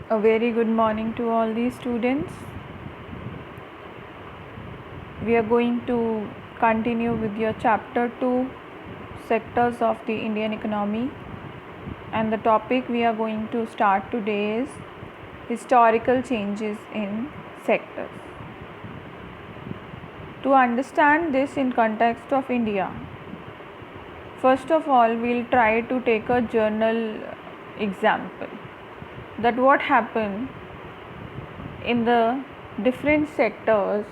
A very good morning to all the students. We are going to continue with your chapter 2 sectors of the Indian economy, and the topic we are going to start today is historical changes in sectors. To understand this in context of India, first of all we'll try to take a journal example, that what happened in the different sectors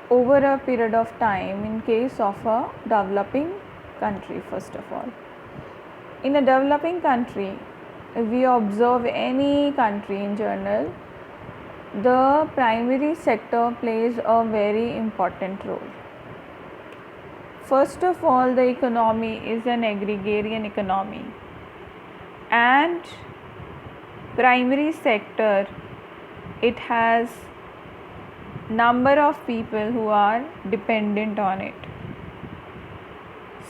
over a period of time in case of a developing country. First of all, in a developing country, if we observe any country in general, the primary sector plays a very important role. First of all, the economy is an agrarian economy, and primary sector, it has number of people who are dependent on it.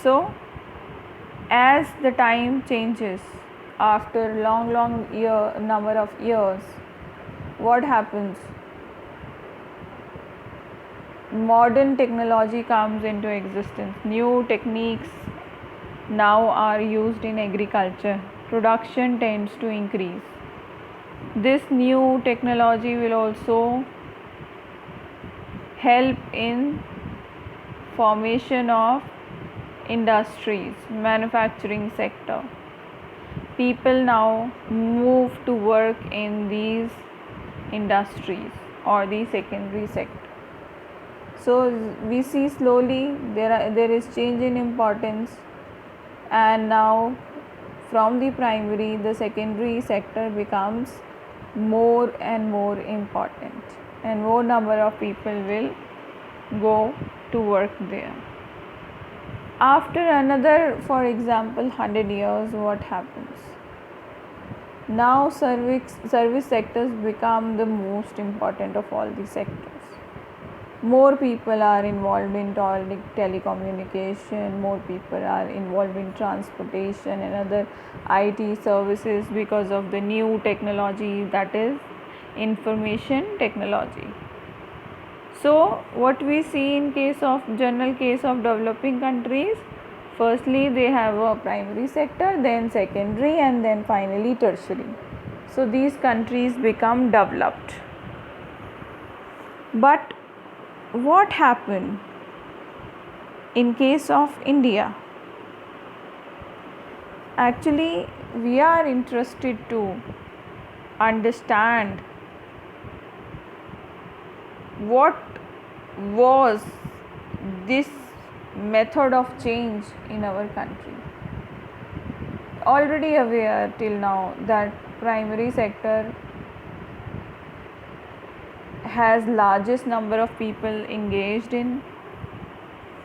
So as the time changes, after long number of years, what happens? Modern technology comes into existence. New techniques now are used in agriculture. Production tends to increase. This new technology will also help in formation of industries, manufacturing sector. People now move to work in these industries or the secondary sector. So we see slowly there is change in importance, and now from the primary the secondary sector becomes more and more important, and more number of people will go to work there. After another, for example, 100 years, what happens? Now service sectors become the most important of all the sectors. More people are involved in telecommunication, more people are involved in transportation and other IT services because of the new technology, that is information technology. So what we see in general case of developing countries, firstly they have a primary sector, then secondary, and then finally tertiary. So these countries become developed. But what happened in case of India? Actually, we are interested to understand what was this method of change in our country. Already aware till now that primary sector has largest number of people engaged in,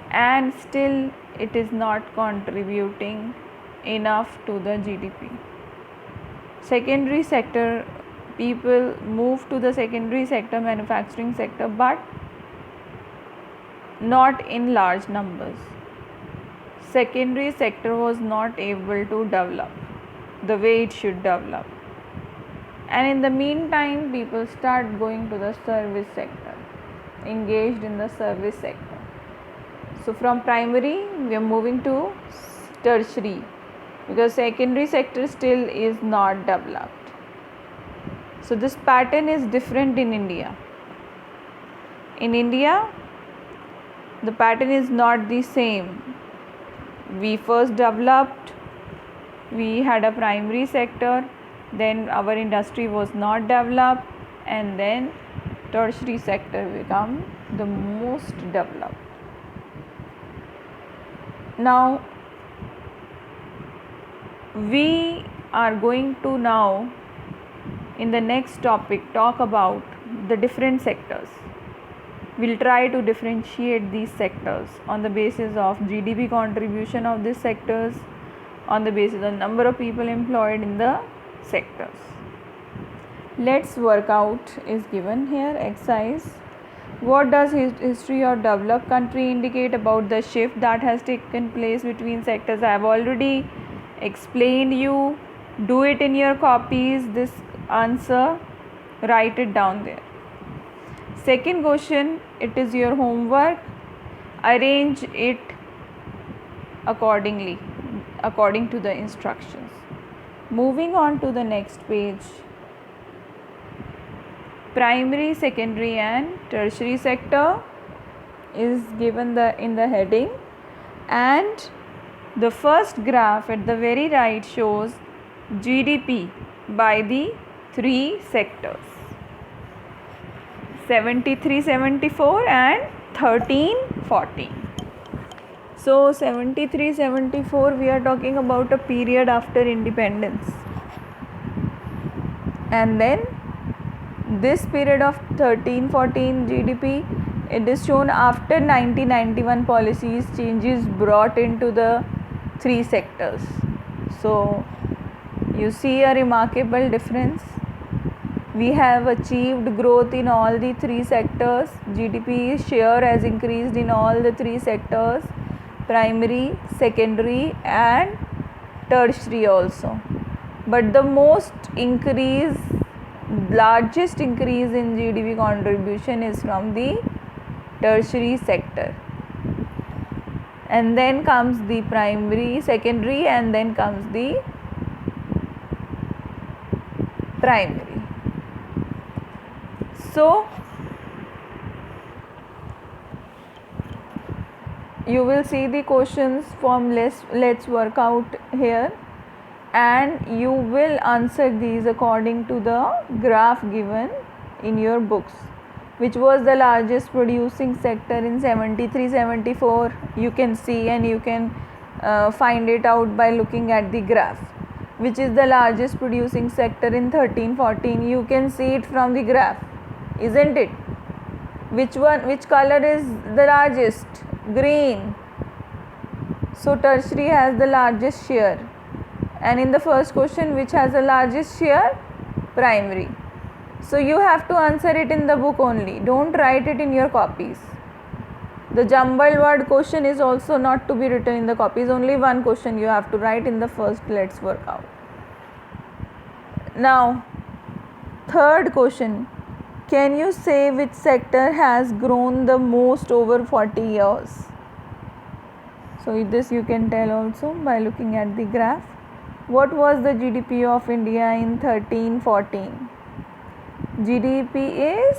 and still it is not contributing enough to the GDP. Secondary sector, people move to the secondary sector, manufacturing sector, but not in large numbers. Secondary sector was not able to develop the way it should develop, and in the meantime people start going to the service sector, engaged in the service sector. So from primary we are moving to tertiary because secondary sector still is not developed. So this pattern is different in India. In India, the pattern is not the same. We first developed, we had a primary sector, then our industry was not developed, and then tertiary sector become the most developed. Now we are going to now in the next topic talk about the different sectors. We'll try to differentiate these sectors on the basis of GDP contribution of these sectors, on the basis of number of people employed in the sectors. Let's work out is given here. Exercise. What does history of developed country indicate about the shift that has taken place between sectors? I have already explained you Do it in your copies, this answer, write it down there. Second question, it is your homework. Arrange it accordingly, according to the instructions. Moving on to the next page. Primary, secondary and tertiary sector is given in the heading, and the first graph at the very right shows GDP by the three sectors, 73-74 and 13-14. So 73-74 we are talking about a period after independence, and then this period of 13-14 GDP, it is shown after 1991 policies changes brought into the three sectors. So you see a remarkable difference. We have achieved growth in all the three sectors. GDP share has increased in all the three sectors, primary, secondary and tertiary also. But the largest increase in GDP contribution is from the tertiary sector, and then comes the primary, secondary, and then comes the primary. So you will see the questions from let's work out here, and you will answer these according to the graph given in your books. Which was the largest producing sector in 73-74? You can see, and you can find it out by looking at the graph. Which is the largest producing sector in 13-14? You can see it from the graph, isn't it? Which color is the largest? Green. So tertiary has the largest share. And in the first question, which has the largest share? Primary. So you have to answer it in the book only. Don't write it in your copies. The jumbled word question is also not to be written in the copies. Only one question you have to write in the first let's work out. Now, third question. Can you say which sector has grown the most over 40 years? So this you can tell also by looking at the graph. What was the GDP of India in 13-14? GDP is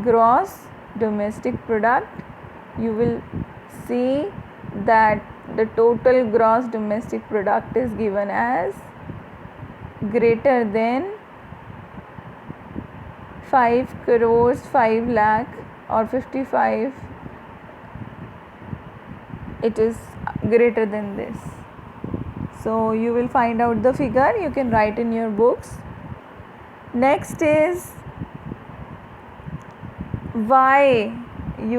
gross domestic product. You will see that the total gross domestic product is given as greater than 5 crores 5 lakh or 55. It is greater than this. So you will find out the figure. You can write in your books. Next is why we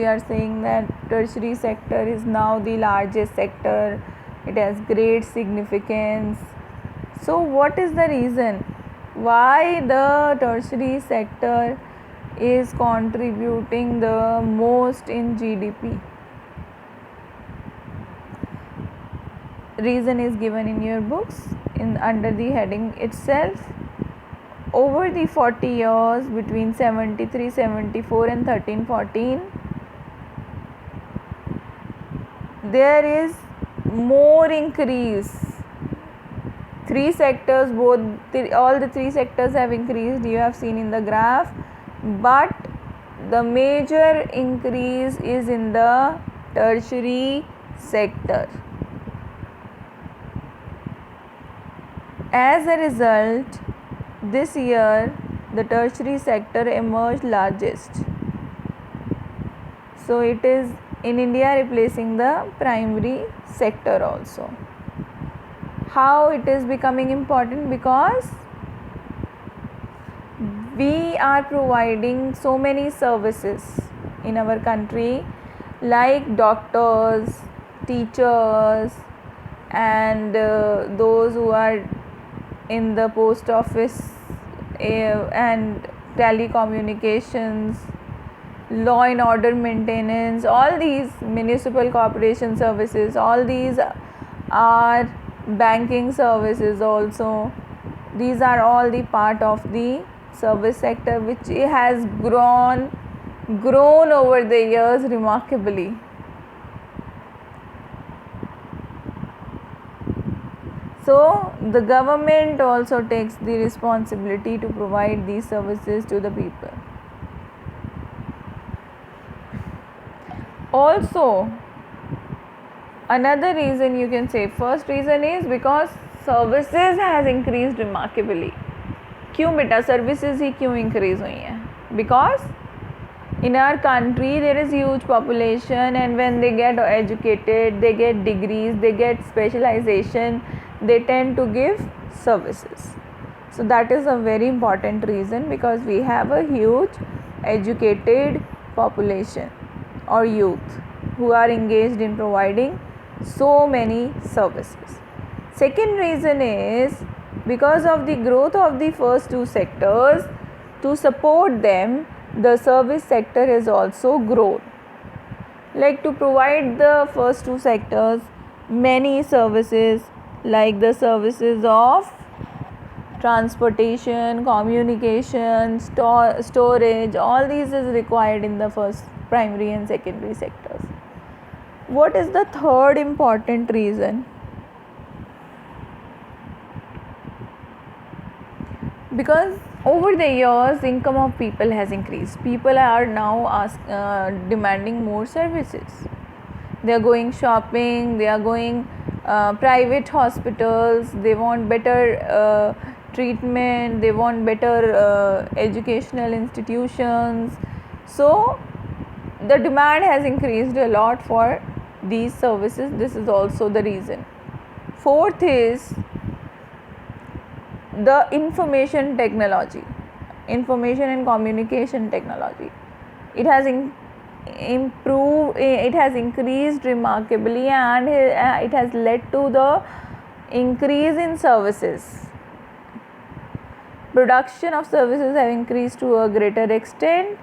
are saying that tertiary sector is now the largest sector. It has great significance. So what is the reason why the tertiary sector is contributing the most in GDP? Reason is given in your books under the heading itself. Over the 40 years between 73-74 and 13-14, there is more increase. Three sectors, all the three sectors have increased. You have seen in the graph, but the major increase is in the tertiary sector. As a result, this year the tertiary sector emerged largest. So it is in India replacing the primary sector also. How it is becoming important? Because we are providing so many services in our country, like doctors, teachers, and those who are in the post office and telecommunications, law and order maintenance, all these municipal corporation services, all these are banking services also. These are all the part of the service sector which has grown over the years remarkably. So the government also takes the responsibility to provide these services to the people. Also, another reason you can say, first reason is because services has increased remarkably. क्यों बेटा services ही क्यों increase हुई हैं? Because in our country there is huge population, and when they get educated, they get degrees, they get specialization, they tend to give services. So that is a very important reason, because we have a huge educated population or youth who are engaged in providing so many services. Second reason is because of the growth of the first two sectors, to support them the service sector has also grown. Like to provide the first two sectors many services, like the services of transportation, communication, storage, all these is required in the first primary and secondary sectors. What is the third important reason? Because over the years income of people has increased. People are now demanding more services. They are going shopping, they are going private hospitals, they want better treatment, they want better educational institutions. So the demand has increased a lot for these services. This is also the reason. Fourth is the information technology, information and communication technology. It has improved, it has increased remarkably, and it has led to the increase in services. Production of services have increased to a greater extent,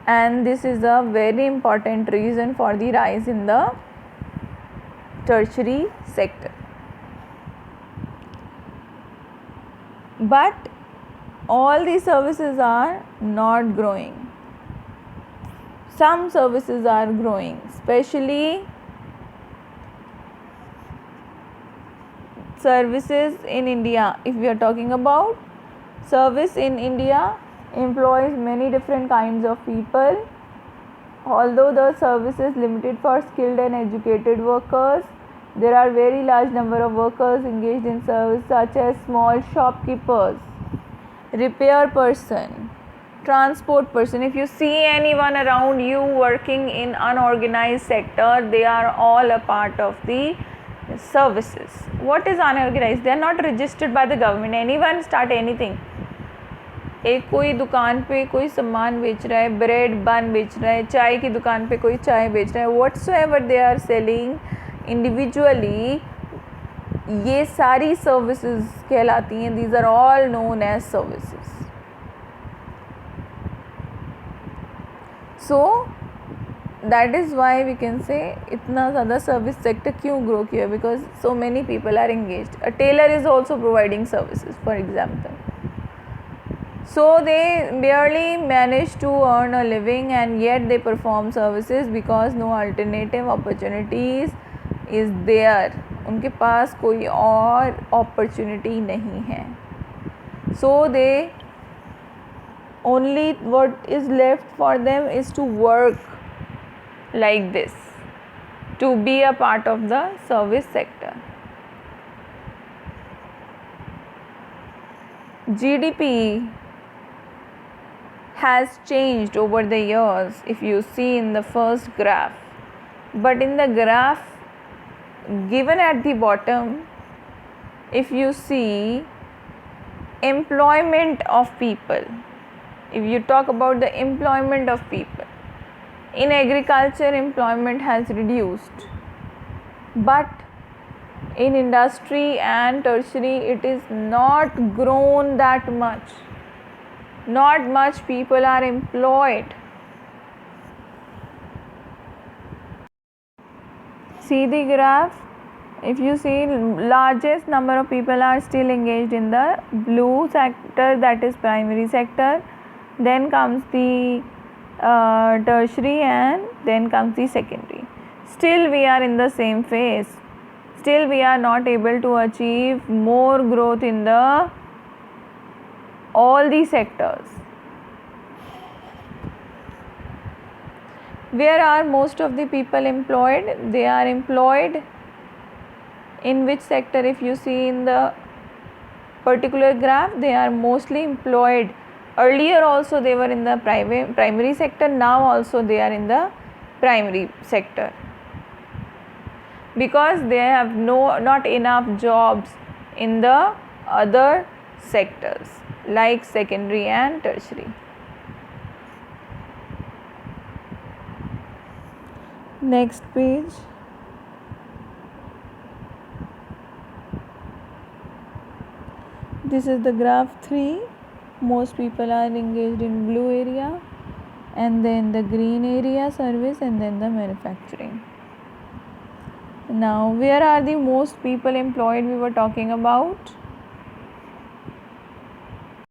and this is a very important reason for the rise in the tertiary sector. But all these services are not growing. Some services are growing, especially services in India. If we are talking about service in India, employs many different kinds of people. Although the service is limited for skilled and educated workers, there are very large number of workers engaged in service, such as small shopkeepers, repair person, transport person. If you see anyone around you working in unorganized sector, they are all a part of the services. What is unorganized? They are not registered by the government. Anyone start anything. एक कोई दुकान पे कोई सामान बेच रहा है, bread बन बेच रहा है, चाय की दुकान पे कोई चाय बेच रहा है, whatsoever they are selling individually, ये सारी सर्विसेज कहलाती हैं. These are all known as services. So that is why we can say इतना ज़्यादा सर्विस सेक्टर क्यों ग्रो किया, because so many people are engaged. A tailor is also providing services, for example. So they barely manage to earn a living, and yet they perform services because no alternative opportunities is there. उनके पास कोई और opportunity नहीं है. So they only what is left for them is to work like this, to be a part of the service sector. GDP has changed over the years, if you see in the first graph, but in the graph given at the bottom, if you see employment of people, if you talk about the employment of people, in agriculture employment has reduced, but in industry and tertiary it is not grown that much. Not much people are employed. See the graph. if you see, largest number of people are still engaged in the blue sector, that is primary sector. Then comes the tertiary, and then comes the secondary. Still we are in the same phase. Still we are not able to achieve more growth in the all the sectors. Where are most of the people employed? They are employed in which sector? If you see in the particular graph, they are mostly employed. Earlier also they were in the primary sector, now also they are in the primary sector, because they have not enough jobs in the other sectors like secondary and tertiary. Next page. This is the graph 3. Most people are engaged in blue area, and then the green area, service, and then the manufacturing. Now, where are the most people employed we were talking about?